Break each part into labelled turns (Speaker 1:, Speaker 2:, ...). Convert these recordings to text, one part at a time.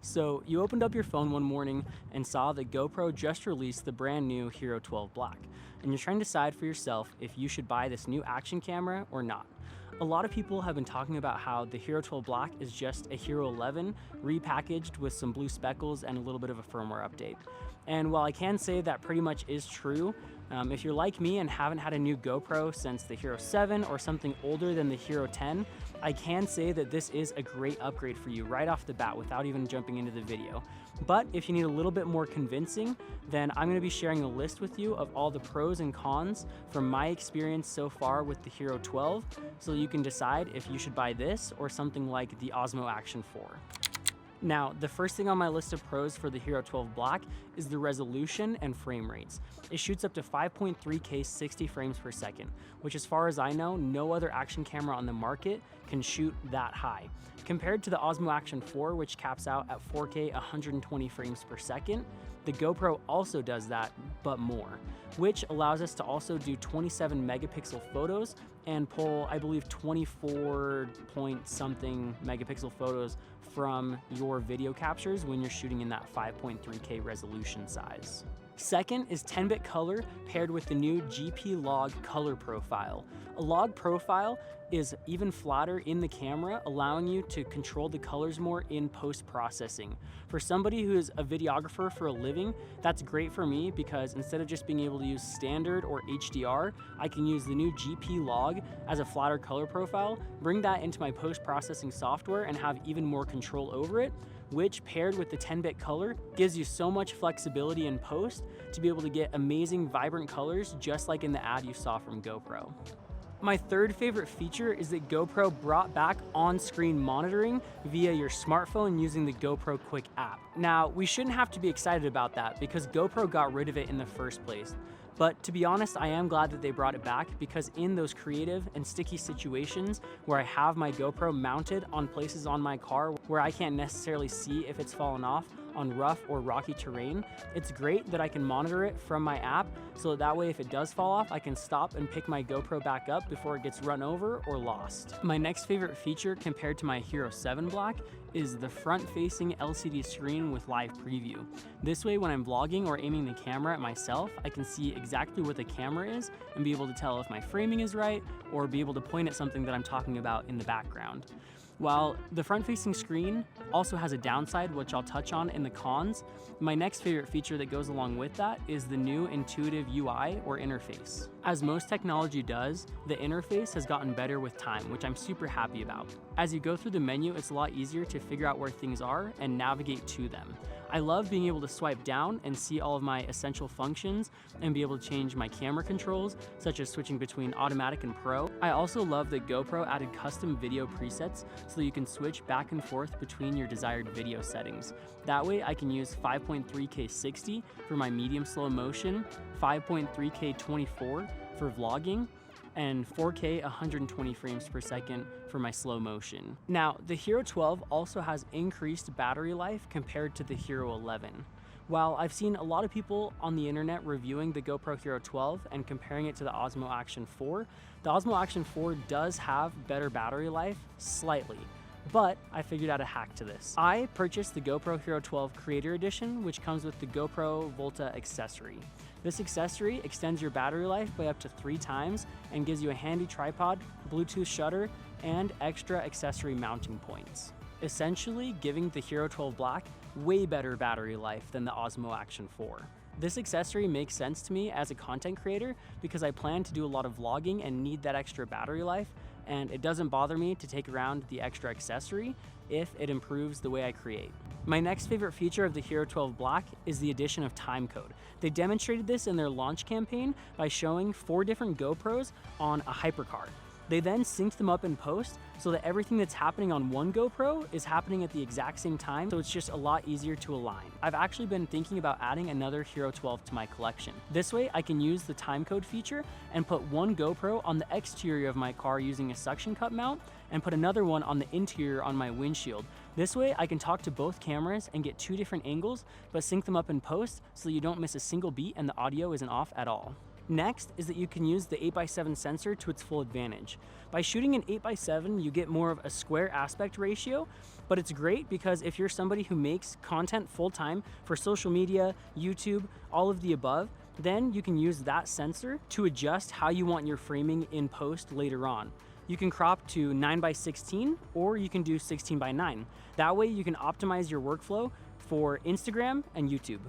Speaker 1: So you opened up your phone one morning and saw that GoPro just released the brand new Hero 12 Black, and you're trying to decide for yourself if you should buy this new action camera or not. A lot of people have been talking about how the Hero 12 Black is just a Hero 11 repackaged with some blue speckles and a little bit of a firmware update. And while I can say that pretty much is true, if you're like me and haven't had a new GoPro since the Hero 7 or something older than the Hero 10, I can say that this is a great upgrade for you right off the bat without even jumping into the video. But if you need a little bit more convincing, then I'm going to be sharing a list with you of all the pros and cons from my experience so far with the Hero 12, so you can decide if you should buy this or something like the Osmo Action 4. Now, the first thing on my list of pros for the Hero 12 Black is the resolution and frame rates. It shoots up to 5.3K 60 frames per second, which as far as I know, no other action camera on the market can shoot that high. Compared to the Osmo Action 4, which caps out at 4K 120 frames per second, the GoPro also does that, but more, which allows us to also do 27 megapixel photos and pull, I believe, 24 point something megapixel photos from your video captures when you're shooting in that 5.3K resolution size. Second is 10-bit color paired with the new GP log color profile. A log profile is even flatter in the camera, allowing you to control the colors more in post-processing. For somebody who is a videographer for a living, that's great for me because instead of just being able to use standard or HDR, I can use the new GP log as a flatter color profile, bring that into my post-processing software and have even more control over it, which paired with the 10-bit color gives you so much flexibility in post to be able to get amazing vibrant colors just like in the ad you saw from GoPro. My third favorite feature is that GoPro brought back on-screen monitoring via your smartphone using the GoPro Quick app. Now, we shouldn't have to be excited about that because GoPro got rid of it in the first place. But to be honest, I am glad that they brought it back because in those creative and sticky situations where I have my GoPro mounted on places on my car where I can't necessarily see if it's fallen off on rough or rocky terrain, it's great that I can monitor it from my app so that way if it does fall off, I can stop and pick my GoPro back up before it gets run over or lost. My next favorite feature compared to my Hero 7 Black is the front-facing LCD screen with live preview. This way, when I'm vlogging or aiming the camera at myself, I can see exactly what the camera is and be able to tell if my framing is right or be able to point at something that I'm talking about in the background. While the front-facing screen also has a downside, which I'll touch on in the cons, my next favorite feature that goes along with that is the new intuitive UI or interface. As most technology does, the interface has gotten better with time, which I'm super happy about. As you go through the menu, it's a lot easier to figure out where things are and navigate to them. I love being able to swipe down and see all of my essential functions and be able to change my camera controls, such as switching between automatic and pro. I also love that GoPro added custom video presets so that you can switch back and forth between your desired video settings. That way I can use 5.3K 60 for my medium slow motion, 5.3K 24 for vlogging, and 4K 120 frames per second for my slow motion. Now, the Hero 12 also has increased battery life compared to the Hero 11. While I've seen a lot of people on the internet reviewing the GoPro Hero 12 and comparing it to the Osmo Action 4, the Osmo Action 4 does have better battery life, slightly. But I figured out a hack to this. I purchased the GoPro Hero 12 Creator Edition, which comes with the GoPro Volta accessory. This accessory extends your battery life by up to 3 times and gives you a handy tripod, Bluetooth shutter, and extra accessory mounting points, essentially giving the Hero 12 Black way better battery life than the Osmo Action 4. This accessory makes sense to me as a content creator because I plan to do a lot of vlogging and need that extra battery life, and it doesn't bother me to take around the extra accessory if it improves the way I create. My next favorite feature of the Hero 12 Black is the addition of timecode. They demonstrated this in their launch campaign by showing 4 different GoPros on a hypercar. They then synced them up in post so that everything that's happening on one GoPro is happening at the exact same time, so it's just a lot easier to align. I've actually been thinking about adding another Hero 12 to my collection. This way I can use the timecode feature and put one GoPro on the exterior of my car using a suction cup mount and put another one on the interior on my windshield. This way I can talk to both cameras and get 2 different angles, but sync them up in post so you don't miss a single beat and the audio isn't off at all. Next is that you can use the 8x7 sensor to its full advantage. By shooting an 8x7, you get more of a square aspect ratio, but it's great because if you're somebody who makes content full-time for social media, YouTube, all of the above, then you can use that sensor to adjust how you want your framing in post later on. You can crop to 9x16 or you can do 16x9. That way you can optimize your workflow for Instagram and YouTube.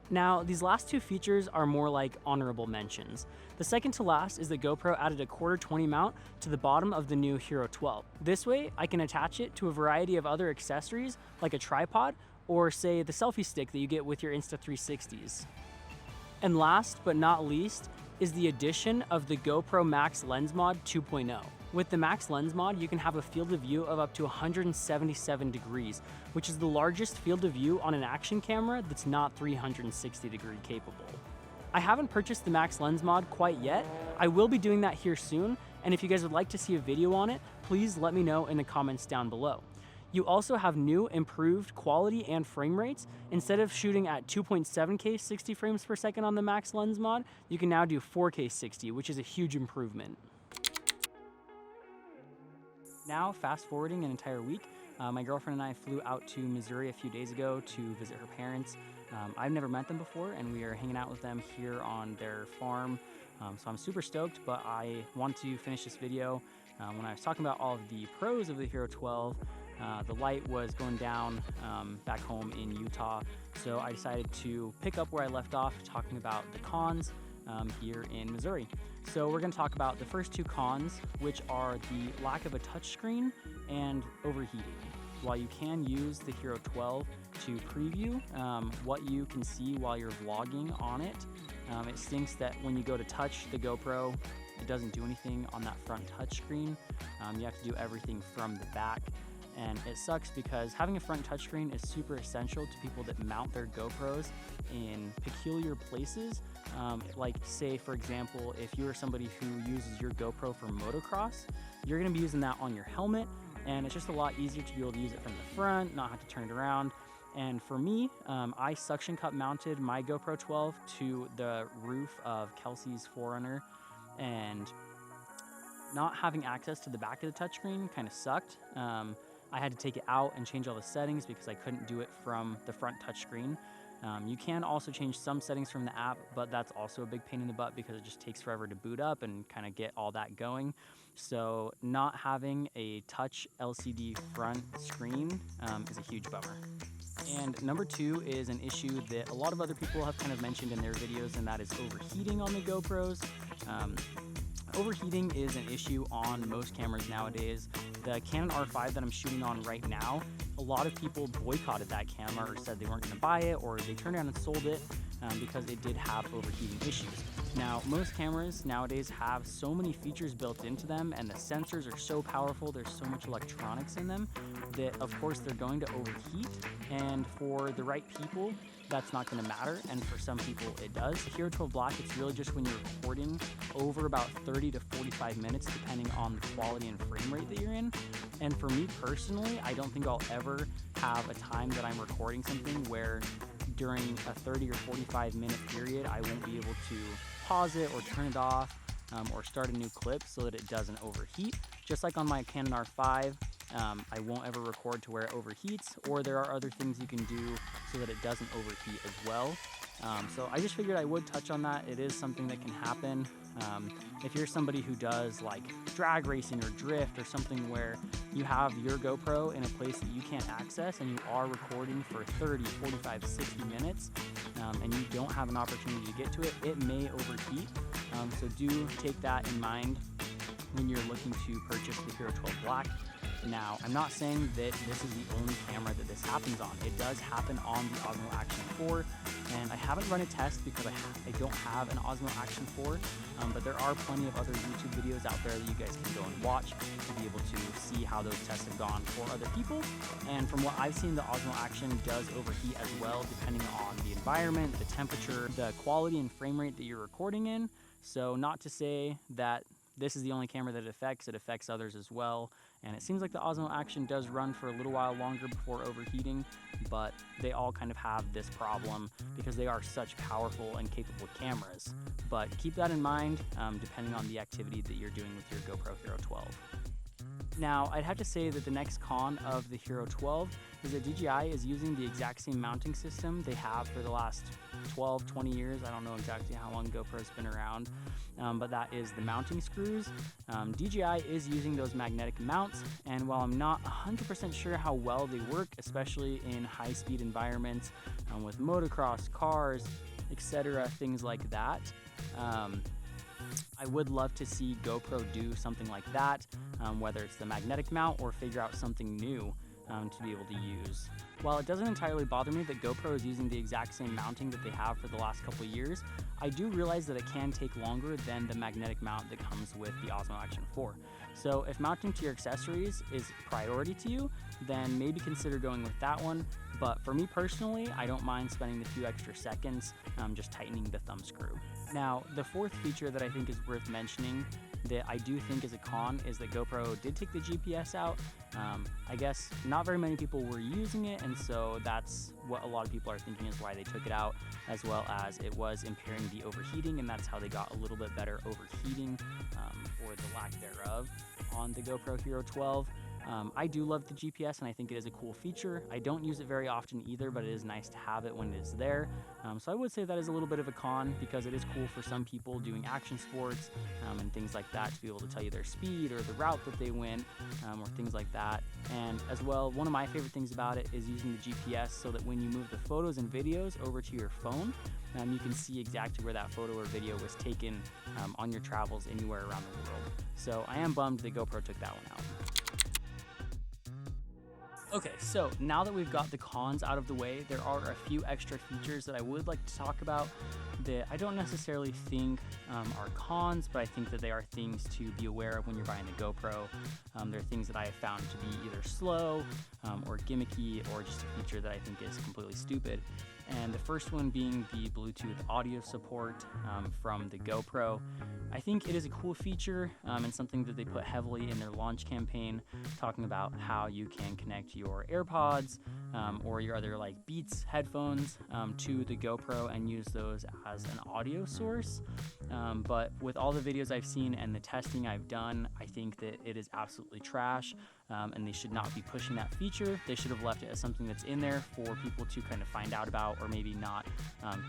Speaker 1: Now, these last two features are more like honorable mentions. The second to last is that GoPro added a 1/4 mount to the bottom of the new Hero 12. This way, I can attach it to a variety of other accessories like a tripod or say the selfie stick that you get with your Insta360s. And last but not least is the addition of the GoPro Max Lens Mod 2.0. With the Max Lens Mod, you can have a field of view of up to 177 degrees, which is the largest field of view on an action camera that's not 360 degree capable. I haven't purchased the Max Lens Mod quite yet. I will be doing that here soon, and if you guys would like to see a video on it, please let me know in the comments down below. You also have new improved quality and frame rates. Instead of shooting at 2.7K 60 frames per second on the Max Lens Mod, you can now do 4K 60, which is a huge improvement. Now, fast forwarding an entire week, my girlfriend and I flew out to Missouri a few days ago to visit her parents. I've never met them before, and we are hanging out with them here on their farm. So I'm super stoked, but I want to finish this video. When I was talking about all of the pros of the Hero 12, the light was going down back home in Utah. So I decided to pick up where I left off, talking about the cons here in Missouri. So we're going to talk about the first two cons, which are the lack of a touchscreen and overheating. While you can use the Hero 12 to preview what you can see while you're vlogging on it, it stinks that when you go to touch the GoPro, it doesn't do anything on that front touchscreen. You have to do everything from the back. And it sucks because having a front touchscreen is super essential to people that mount their GoPros in peculiar places. Like say, for example, if you're somebody who uses your GoPro for motocross, you're gonna be using that on your helmet, and it's just a lot easier to be able to use it from the front, not have to turn it around. And for me, I suction cup mounted my GoPro 12 to the roof of Kelsey's 4Runner, and not having access to the back of the touchscreen kind of sucked. I had to take it out and change all the settings because I couldn't do it from the front touchscreen. You can also change some settings from the app, but that's also a big pain in the butt because it just takes forever to boot up and kind of get all that going. So not having a touch LCD front screen is a huge bummer. And number two is an issue that a lot of other people have kind of mentioned in their videos, and that is overheating on the GoPros. Overheating is an issue on most cameras nowadays. The Canon R5 that I'm shooting on right now, a lot of people boycotted that camera or said they weren't going to buy it, or they turned around and sold it because it did have overheating issues. Now, most cameras nowadays have so many features built into them, and the sensors are so powerful, there's so much electronics in them, that of course they're going to overheat, and for the right people, that's not going to matter, and for some people it does. The Hero 12 Black, it's really just when you're recording over about 30 to 45 minutes, depending on the quality and frame rate that you're in. And for me personally, I don't think I'll ever have a time that I'm recording something where during a 30 or 45 minute period, I won't be able to pause it or turn it off or start a new clip so that it doesn't overheat. Just like on my Canon R5, I won't ever record to where it overheats, or there are other things you can do so that it doesn't overheat as well. So I just figured I would touch on that. It is something that can happen. If you're somebody who does like drag racing or drift or something where you have your GoPro in a place that you can't access and you are recording for 30, 45, 60 minutes and you don't have an opportunity to get to it, it may overheat. So do take that in mind when you're looking to purchase the Hero 12 Black. Now, I'm not saying that this is the only camera that this happens on. It does happen on the Osmo Action 4, and I haven't run a test because I don't have an Osmo Action 4, but there are plenty of other YouTube videos out there that you guys can go and watch to be able to see how those tests have gone for other people. And from what I've seen, the Osmo Action does overheat as well, depending on the environment, the temperature, the quality and frame rate that you're recording in. So not to say that this is the only camera that it affects others as well, And it seems like the Osmo Action does run for a little while longer before overheating, but they all kind of have this problem because they are such powerful and capable cameras. But keep that in mind depending on the activity that you're doing with your GoPro Hero 12. Now, I'd have to say that the next con of the Hero 12 is that DJI is using the exact same mounting system they have for the last 12, 20 years. I don't know exactly how long GoPro's been around, but that is the mounting screws. DJI is using those magnetic mounts, and while I'm not 100% sure how well they work, especially in high-speed environments with motocross, cars, etc., things like that, I would love to see GoPro do something like that, whether it's the magnetic mount or figure out something new to be able to use. While it doesn't entirely bother me that GoPro is using the exact same mounting that they have for the last couple of years, I do realize that it can take longer than the magnetic mount that comes with the Osmo Action 4. So if mounting to your accessories is priority to you, then maybe consider going with that one. But for me personally, I don't mind spending the few extra seconds just tightening the thumb screw. Now, the fourth feature that I think is worth mentioning that I do think is a con is that GoPro did take the GPS out. I guess not very many people were using it, and so that's what a lot of people are thinking is why they took it out, as well as it was impairing the overheating, and that's how they got a little bit better overheating, or the lack thereof, on the GoPro Hero 12. I do love the GPS, and I think it is a cool feature. I don't use it very often either, but it is nice to have it when it is there. So I would say that is a little bit of a con because it is cool for some people doing action sports and things like that to be able to tell you their speed or the route that they went or things like that. And as well, one of my favorite things about it is using the GPS so that when you move the photos and videos over to your phone, you can see exactly where that photo or video was taken on your travels anywhere around the world. So I am bummed that GoPro took that one out. Okay, so now that we've got the cons out of the way, there are a few extra features that I would like to talk about that I don't necessarily think are cons, but I think that they are things to be aware of when you're buying the GoPro. They're things that I have found to be either slow or gimmicky or just a feature that I think is completely stupid. And the first one being the Bluetooth audio support from the GoPro. I think it is a cool feature and something that they put heavily in their launch campaign, talking about how you can connect your AirPods or your other like Beats headphones to the GoPro and use those as an audio source. But with all the videos I've seen and the testing I've done, I think that it is absolutely trash. And they should not be pushing that feature. They should have left it as something that's in there for people to kind of find out about, or maybe not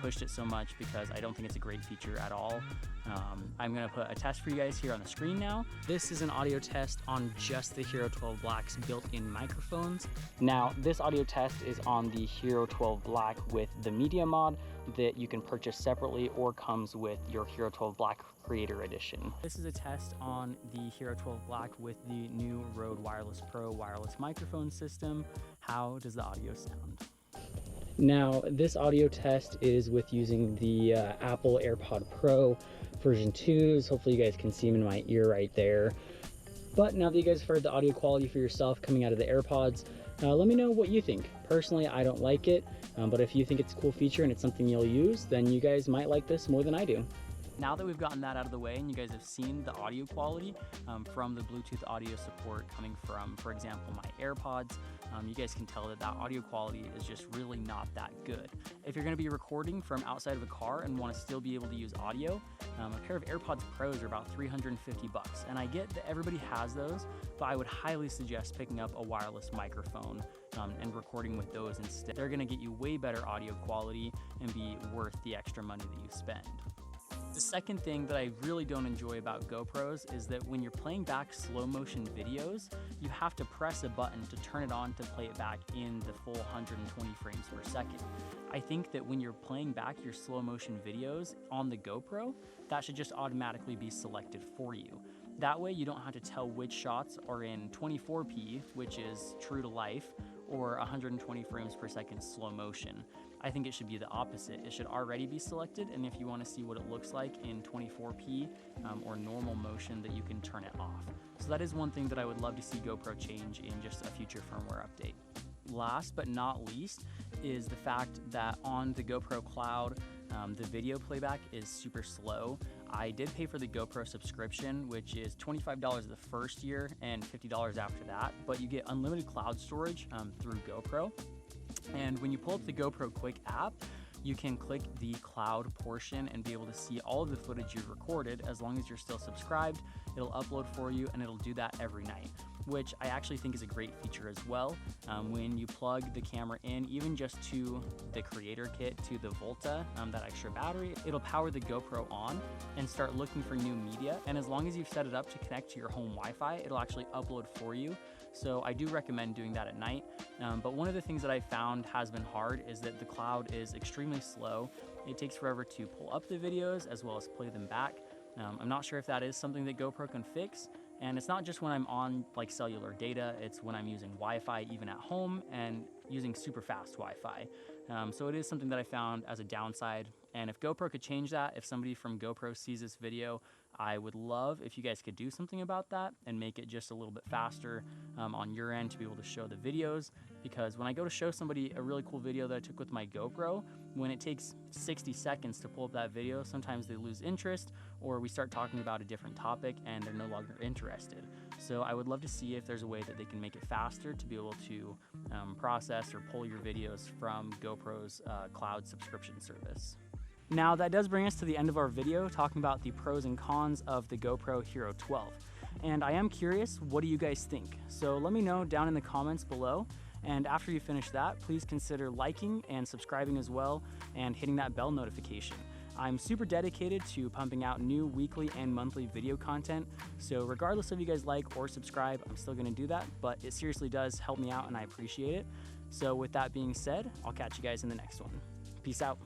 Speaker 1: pushed it so much, because I don't think it's a great feature at all. I'm gonna put a test for you guys here on the screen now. This is an audio test on just the Hero 12 Black's built-in microphones. Now, this audio test is on the Hero 12 Black with the Media Mod that you can purchase separately or comes with your Hero 12 Black Creator Edition. This is a test on the Hero 12 Black with the new Rode Wireless Pro wireless microphone system. How does the audio sound? Now, this audio test is with using the Apple AirPod Pro version 2s. Hopefully you guys can see them in my ear right there. But now that you guys have heard the audio quality for yourself coming out of the AirPods, let me know what you think. Personally, I don't like it, but if you think it's a cool feature and it's something you'll use, then you guys might like this more than I do. Now that we've gotten that out of the way and you guys have seen the audio quality from the Bluetooth audio support coming from, for example, my AirPods, you guys can tell that that audio quality is just really not that good. If you're going to be recording from outside of a car and want to still be able to use audio, a pair of AirPods Pros are about $350, and I get that everybody has those, but I would highly suggest picking up a wireless microphone and recording with those instead. They're going to get you way better audio quality and be worth the extra money that you spend. The second thing that I really don't enjoy about GoPros is that when you're playing back slow motion videos, you have to press a button to turn it on to play it back in the full 120 frames per second. I think that when you're playing back your slow motion videos on the GoPro, that should just automatically be selected for you. That way you don't have to tell which shots are in 24p, which is true to life, or 120 frames per second slow motion. I think it should be the opposite. It should already be selected, and if you want to see what it looks like in 24p or normal motion, that you can turn it off. So that is one thing that I would love to see GoPro change in just a future firmware update. Last but not least is the fact that on the GoPro Cloud, the video playback is super slow. I did pay for the GoPro subscription, which is $25 the first year and $50 after that, but you get unlimited cloud storage through GoPro. And when you pull up the GoPro Quick app, you can click the cloud portion and be able to see all of the footage you've recorded. As long as you're still subscribed, it'll upload for you, and it'll do that every night, which I actually think is a great feature as well. When you plug the camera in, even just to the creator kit, to the Volta, that extra battery, it'll power the GoPro on and start looking for new media. And as long as you've set it up to connect to your home Wi-Fi, it'll actually upload for you. So I do recommend doing that at night. But one of the things that I found has been hard is that the cloud is extremely slow. It takes forever to pull up the videos as well as play them back. I'm not sure if that is something that GoPro can fix. And it's not just when I'm on like cellular data, it's when I'm using Wi-Fi even at home and using super fast Wi-Fi. So it is something that I found as a downside. And if GoPro could change that, if somebody from GoPro sees this video, I would love if you guys could do something about that and make it just a little bit faster on your end to be able to show the videos. Because when I go to show somebody a really cool video that I took with my GoPro, when it takes 60 seconds to pull up that video, sometimes they lose interest or we start talking about a different topic and they're no longer interested. So I would love to see if there's a way that they can make it faster to be able to process or pull your videos from GoPro's cloud subscription service. Now that does bring us to the end of our video talking about the pros and cons of the GoPro Hero 12. And I am curious, what do you guys think? So let me know down in the comments below. And after you finish that, please consider liking and subscribing as well and hitting that bell notification. I'm super dedicated to pumping out new weekly and monthly video content. So regardless if you guys like or subscribe, I'm still gonna do that, but it seriously does help me out and I appreciate it. So with that being said, I'll catch you guys in the next one. Peace out.